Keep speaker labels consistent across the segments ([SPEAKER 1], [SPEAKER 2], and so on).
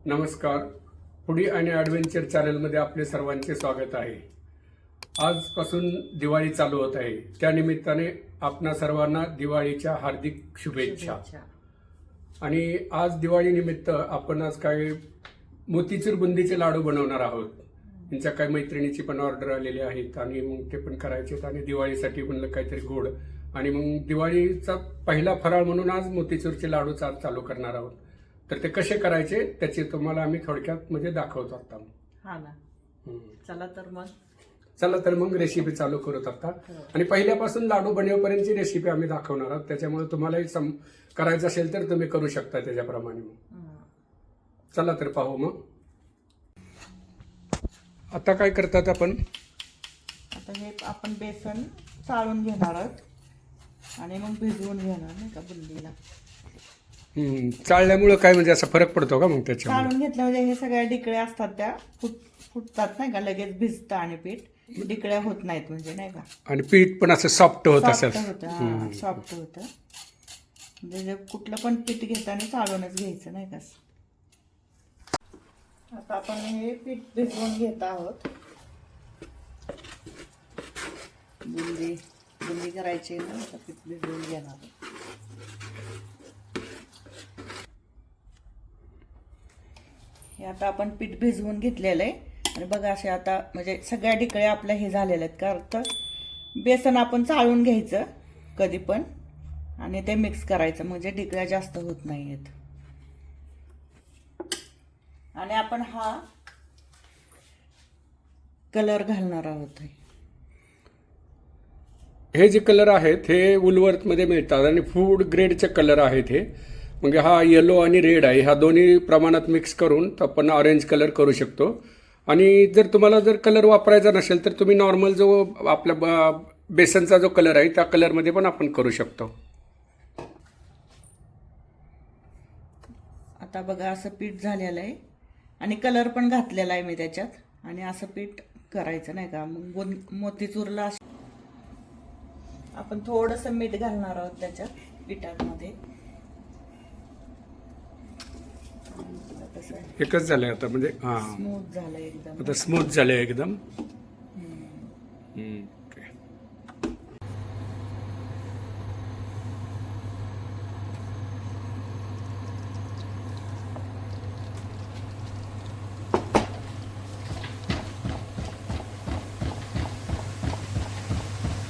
[SPEAKER 1] नमस्कार. फूडी आणि ॲडव्हेंचर चॅनलमध्ये आपले सर्वांचे स्वागत आहे. आजपासून दिवाळी चालू होत आहे. त्यानिमित्ताने आपणा सर्वांना दिवाळीच्या हार्दिक शुभेच्छा. आणि आज दिवाळीनिमित्त आपण आज काय मोतीचूर बुंदीचे लाडू बनवणार आहोत. त्यांच्या काही मैत्रिणीची पण ऑर्डर आलेली आहेत आणि मग ते पण करायचे आहेत. आणि दिवाळीसाठी म्हणलं काहीतरी गोड आणि मग दिवाळीचा पहिला फराळ म्हणून आज मोतीचूरचे लाडू चालू करणार आहोत. तर ते कसे करायचे त्याची तुम्हाला आम्ही थोडक्यात म्हणजे दाखवतो आता.
[SPEAKER 2] हा ना.
[SPEAKER 1] चला तर मग रेसिपी चालू करूत आता. आणि पहिल्यापासून लाडू बनवेपर्यंतची रेसिपी आम्ही दाखवणार आहोत. त्याच्यामुळे तुम्हालाही करायचं असेल तर तुम्ही करू शकता त्याच्याप्रमाणे. मग चला तर पाहू. मग आता काय करतात आपण?
[SPEAKER 2] आता हे आपण बेसन चाळून घेणार आहोत आणि मग भिजवून घेणार नाही का बुंदीला.
[SPEAKER 1] चाळल्यामुळं काय म्हणजे असा फरक पडतो का मग त्याच्या?
[SPEAKER 2] चाळून घेतलं म्हणजे हे सगळ्या डिकळ्या असतात त्या फुटतात नाही का, लगेच भिजतं आणि पीठ डिकळ्या होत नाहीत म्हणजे नाही का.
[SPEAKER 1] आणि पीठ पण असं सॉफ्ट होत असेल.
[SPEAKER 2] सॉफ्ट होतं. म्हणजे कुठलं पण पीठ घेताना चाळूनच घ्यायचं नाही का. आता आपण हे पीठ भिजवून घेत आहोत. बुंदी करायची ना, आता पीठ भिजवून घेणार. हे आता आपण पीठ भिजवून घेतलेलं आहे. आणि बघा असे आता म्हणजे सगळ्या डिकळ्या आपल्या हे झालेल्या आहेत. कारण तर बेसन आपण चाळून घ्यायचं कधी पण आणि ते मिक्स करायचं म्हणजे डिकळ्या जास्त होत नाही आहेत. आणि आपण हा कलर घालणार आहोत.
[SPEAKER 1] हे जे कलर आहेत हे वुलवर्थमध्ये मिळतात आणि फूड ग्रेडचे कलर आहेत हे. म्हणजे हा येलो आणि रेड आहे. ह्या दोन्ही प्रमाणात मिक्स करून आपण ऑरेंज कलर करू शकतो. आणि जर तुम्हाला जर कलर वापरायचा नसेल तर तुम्ही नॉर्मल जो आपला बेसनचा जो कलर आहे त्या कलरमध्ये पण आपण करू शकतो.
[SPEAKER 2] आता बघा असं पीठ झालेलं आहे आणि कलर पण घातलेला आहे मी त्याच्यात. आणि असं पीठ करायचं नाही का. मग मोतीचूरला आपण थोडंसं मीठ घालणार आहोत त्याच्यात पिठामध्ये.
[SPEAKER 1] एकच झालंय आता म्हणजे
[SPEAKER 2] स्मूथ झालं एकदम.
[SPEAKER 1] आता स्मूथ झालंय एकदम.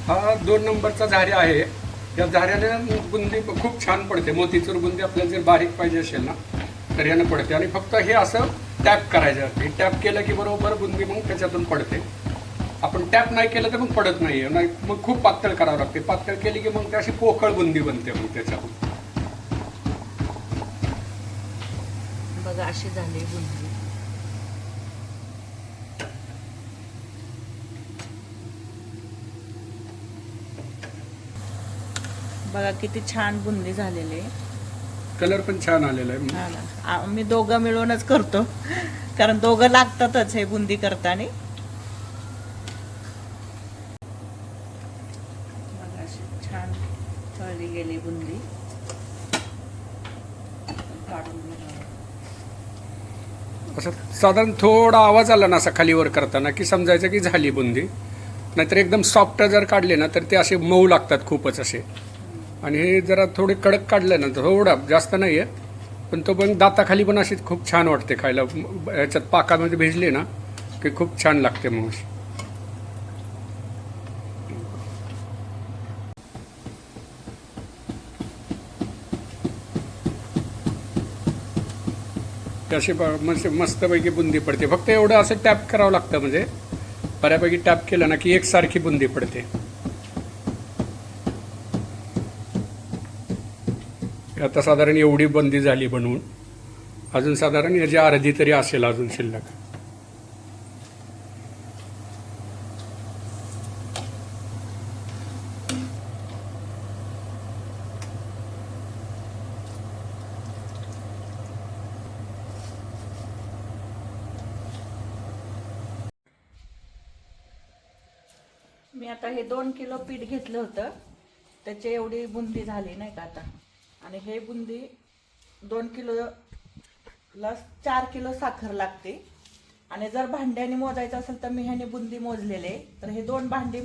[SPEAKER 1] हा 2 नंबरचा झाऱ्या आहे. या झाऱ्याने बुंदी खूप छान पडते. मोतीचूर बुंदी आपल्याला जर बारीक पाहिजे असेल ना तर यानं पडते. आणि फक्त हे असं टॅप करायचं. हे टॅप केलं की बरोबर बुंदी मग त्याच्यातून पडते. आपण टॅप नाही केलं तर मग पडत नाही. मग खूप पातळ करावं लागते. पातळ केली की मग ते अशी पोकळ बुंदी बनते मग त्याच्यातून.
[SPEAKER 2] बघा अशी झाली बुंदी. बघा किती छान बुंदी झालेली आहे.
[SPEAKER 1] कलर पण छान आलेला आहे.
[SPEAKER 2] आम्ही दोघं मिळूनच करतो कारण दोघं लागतातच हे बुंदी करताना. बघा अशी छान तळली गेली बुंदी. काढून घेणार.
[SPEAKER 1] असं साधारण थोडा आवाज आला ना असा खालीवर करताना की समजायचं की झाली बुंदी. नाहीतर एकदम सॉफ्ट जर काढले ना तर ते असे मऊ लागतात खूपच असे. आणि हे जरा थोडे कडक काढलं ना थोडा जास्त नाही आहे पण तो पण दाताखाली पण अशी खूप छान वाटते खायला. याच्यात पाकामध्ये भिजले ना की खूप छान लागते. मग अशी मस्तपैकी बुंदी पडते. फक्त एवढं असं टॅप करावं लागतं म्हणजे बऱ्यापैकी टॅप केलं ना की एकसारखी बुंदी पडते. आता साधारण एवढी बुंदी झाली बनवून. अजून साधारण याची अर्धी तरी असेल अजून शिल्लक.
[SPEAKER 2] मी आता हे 2 किलो पीठ घेतलं होतं त्याची एवढी बुंदी झाली नाही का आता. आणि हे बुंदी 2 किलो ला 4 किलो साखर लागते. आणि जर भांड्याने मोजायचं असेल तर मी ह्याने बुंदी मोजलेले, तर हे 2 भांडी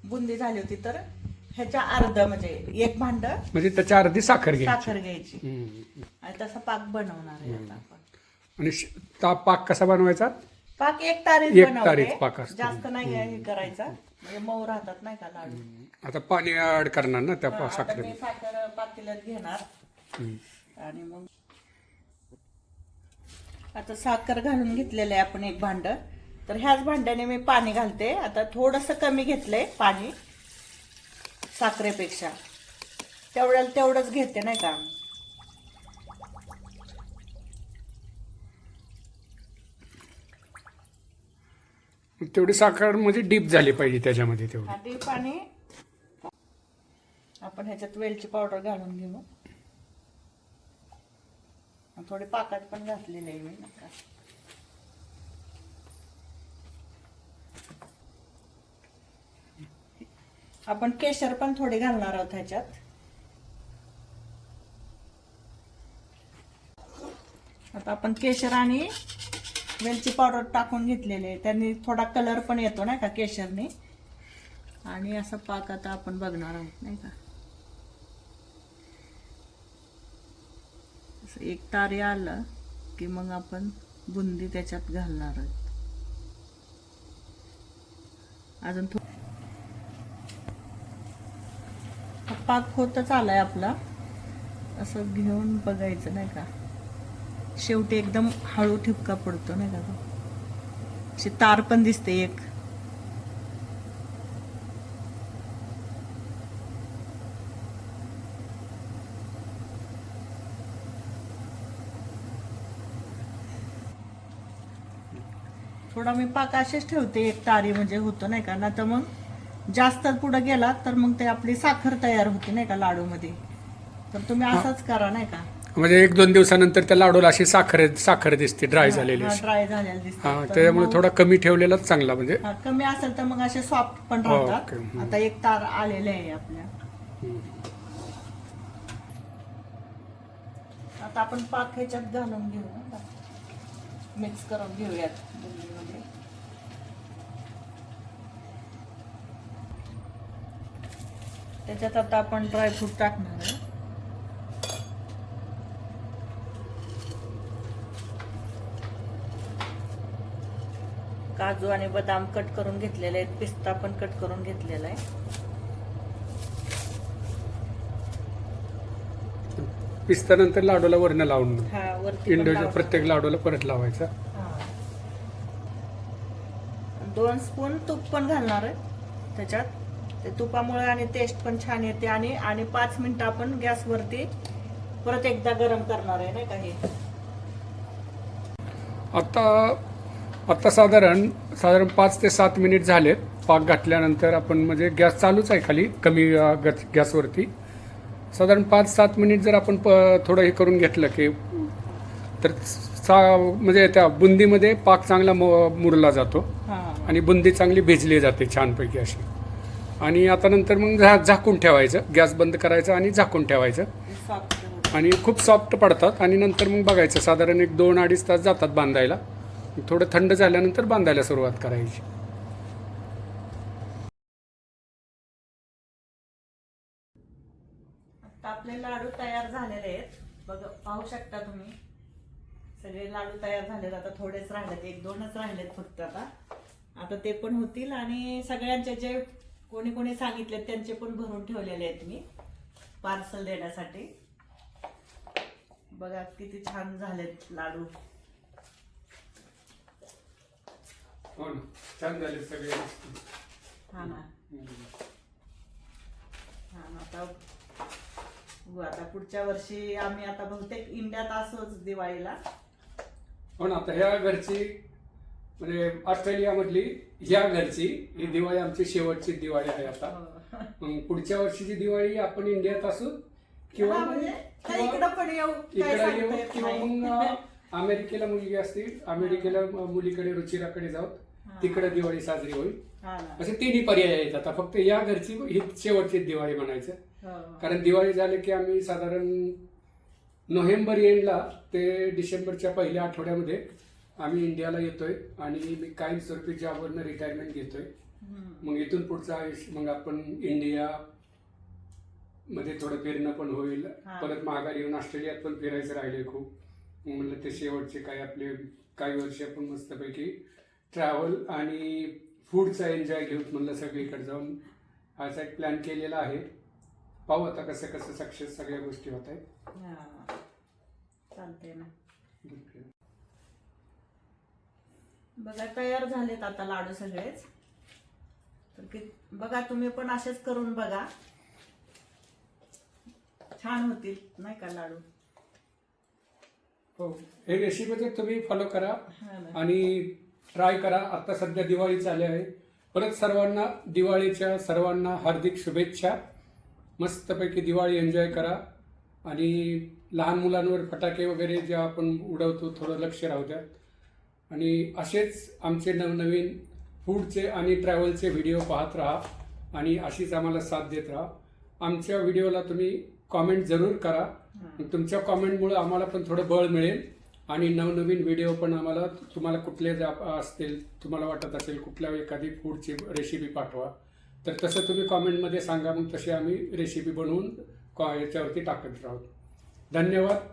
[SPEAKER 2] बुंदी झाली होती, तर ह्याच्या अर्ध म्हणजे 1 भांड
[SPEAKER 1] म्हणजे त्याच्या अर्धी साखर घ्यायची.
[SPEAKER 2] साखर घ्यायची. आणि तसा पाक बनवणार आहे आता आपण.
[SPEAKER 1] आणि पाक कसा बनवायचा?
[SPEAKER 2] पाक एक तारीच
[SPEAKER 1] एक
[SPEAKER 2] बनवते,
[SPEAKER 1] तारीच पाक असतो.
[SPEAKER 2] जास्त नाही हे करायचा, म्हणजे मऊ राहतात नाही का लाडू.
[SPEAKER 1] आता पाणी ऍड करणार ना त्या
[SPEAKER 2] आता
[SPEAKER 1] साखरेत.
[SPEAKER 2] मी साखर पातेल्यात घेणार आणि मग आता साखर घालून घेतलेलं आहे आपण 1 भांड. तर ह्याच भांड्याने मी पाणी घालते. आता थोडस कमी घेतलंय पाणी साखरेपेक्षा, तेवढंच घेते नाही का.
[SPEAKER 1] तेवढी साखर म्हणजे डीप झाली पाहिजे त्याच्यामध्ये तेवढी.
[SPEAKER 2] आधी पाणी आपण ह्याच्यात वेलची पावडर घालून घेऊ. थोडी पाकात पण घातलेली आहे मी नका. आपण केशर पण थोडे घालणार आहोत ह्याच्यात. आता आपण केशर आणि वेलची पावडर टाकून घेतलेले आहे, त्यांनी थोडा कलर पण येतो नाही का केशरने. आणि असं पाक आता आपण बघणार आहोत नाही का. असं एक तारी आलं की मग आपण बुंदी त्याच्यात घालणार आहोत. अजून पाक होतच आलाय आपला. असं घेऊन बघायचं नाही का. शेवटी एकदम हळू ठिपका पडतो नाही का. अशी तार पण दिसते एक. थोडा मी पाक असेच ठेवते, एक तारी म्हणजे होतो नाही का. ना तर मग जास्त पुढे गेला तर मग ते आपली साखर तयार होते नाही का लाडू मध्ये. तर तुम्ही असंच करा नाही का.
[SPEAKER 1] म्हणजे 1-2 दिवसानंतर त्या लाडूला अशी साखर दिसते ड्राय झालेली.
[SPEAKER 2] ड्राय झालेली दिसते.
[SPEAKER 1] त्यामुळे थोडा कमी ठेवलेलाच चांगला. म्हणजे
[SPEAKER 2] कमी असेल तर मग असे सॉफ्ट पण राहतात. आता एक तार आलेले आहे आपल्या. आता आपण पाक ह्याच्यात घालून घेऊ, मिक्स करून घेऊयात बुंदीमध्ये. त्याच्यात आता आपण ड्रायफ्रूट टाकणार आहे. काजू आणि बदाम कट करून घेतलेले आहेत, पिस्ता पण कट करून घेतलेला आहे.
[SPEAKER 1] पिस्ता नंतर लाडूला वरनं लावून
[SPEAKER 2] वरती
[SPEAKER 1] इंडिव्हिज्युअल प्रत्येक लाडूला परत लावायचा.
[SPEAKER 2] 2 स्पून तूप पण घालणार आहे त्याच्यात. ते तुपामुळे आणि टेस्ट पण छान येते. आणि 5 मिनिटं आपण गॅसवरती परत एकदा गरम करणार आहे नाही का. हे
[SPEAKER 1] आता साधारण 5 ते 7 मिनिट झालेत पाक घातल्यानंतर. आपण म्हणजे गॅस चालूच आहे खाली कमी गॅसवरती. साधारण 5-7 मिनिट जर आपण थोडं हे करून घेतलं की तर म्हणजे त्या बुंदीमध्ये पाक चांगला मुरला जातो आणि बुंदी चांगली भिजली जाते छानपैकी अशी. आणि आता नंतर मग झाकून ठेवायचं, गॅस बंद करायचा आणि झाकून ठेवायचं. आणि खूप सॉफ्ट पडतात. आणि नंतर मग बघायचं साधारण 1-2-2.5 तास जातात बांधायला. थोडं थंड झाल्यानंतर बांधायला सुरुवात करायची.
[SPEAKER 2] आता आपले लाडू तयार झालेले आहेत. बघा, पाहू शकता तुम्ही सगळे लाडू तयार झालेत. आता थोडेच राहिलेत, 1-2च राहिलेत फक्त. आता ते पण होतील. आणि सगळ्यांचे जे कोणी सांगितले त्यांचे पण भरून ठेवलेले आहेत मी पार्सल देण्यासाठी. बघा किती छान झालेत लाडू.
[SPEAKER 1] हो ना, छान झाले सगळे.
[SPEAKER 2] हा ना. आता पुढच्या वर्षी आम्ही आता बहुतेक इंडियात असोच दिवाळीला.
[SPEAKER 1] हो ना. आता ह्या घरची म्हणजे ऑस्ट्रेलियामधली ह्या घरची ही दिवाळी आमची शेवटची दिवाळी आहे आता. मग पुढच्या वर्षीची दिवाळी आपण इंडियात असू किंवा
[SPEAKER 2] इकडे पण येऊ
[SPEAKER 1] किंवा मग अमेरिकेला मुलगी असतील, अमेरिकेला मुलीकडे रुचिराकडे जाऊ, तिकडे दिवाळी साजरी होईल. असे 3ही पर्याय आहेत. आता फक्त या घरची ही शेवटची दिवाळी म्हणायचं. कारण दिवाळी झाली की आम्ही साधारण नोव्हेंबर एंडला ते डिसेंबरच्या पहिल्या आठवड्यामध्ये आम्ही इंडियाला येतोय आणि मी कायमस्वरूपी जॉबवरनं रिटायरमेंट घेतोय. मग इथून पुढचं आयुष्य मग आपण इंडिया मध्ये थोडं फिरणं पण होईल.
[SPEAKER 2] हा.
[SPEAKER 1] परत माघारी येऊन ऑस्ट्रेलियात पण फिरायचं राहिले खूप. मग म्हणलं ते शेवटचे काही वर्ष आपण मस्तपैकी ट्रॅव्हल आणि फूडचा एन्जॉय घेऊन म्हणलं सगळीकडे जाऊन असा एक प्लॅन केलेला आहे. पाहू आता कसं कसं सक्सेस सगळ्या गोष्टी होत आहेत.
[SPEAKER 2] हा. चालतंय ना. बघा तयार झालेत आता लाडू सगळेच. तर बघा तुम्ही पण असेच करून बघा, छान होतील नाही का लाडू.
[SPEAKER 1] हो, हे रेसिपी तर तुम्ही फॉलो करा
[SPEAKER 2] हा ना.
[SPEAKER 1] आणि ट्राय करा. आता सध्या दिवाळी चालू आहे. परत सर्वांना दिवाळीच्या सर्वांना हार्दिक शुभेच्छा. मस्तपैकी दिवाळी एन्जॉय करा आणि लहान मुलांवर फटाके वगैरे जे आपण उडवतो थोडं लक्ष राहू द्या. आणि असेच आमचे नवनवीन फूडचे आणि ट्रॅव्हलचे व्हिडिओ पाहत राहा आणि अशीच आम्हाला साथ देत राहा. आमच्या व्हिडिओला तुम्ही कॉमेंट जरूर करा. तुमच्या कॉमेंटमुळे आम्हाला पण थोडं बळ मिळेल आणि नवनवीन व्हिडिओ पण आम्हाला तुम्हाला कुठले असतील, तुम्हाला वाटत असेल कुठल्या एखादी फूडची रेसिपी पाठवा तर तसं तुम्ही कॉमेंटमध्ये सांगा. मग तशी आम्ही रेसिपी बनवून याच्यावरती टाकत राहू. धन्यवाद.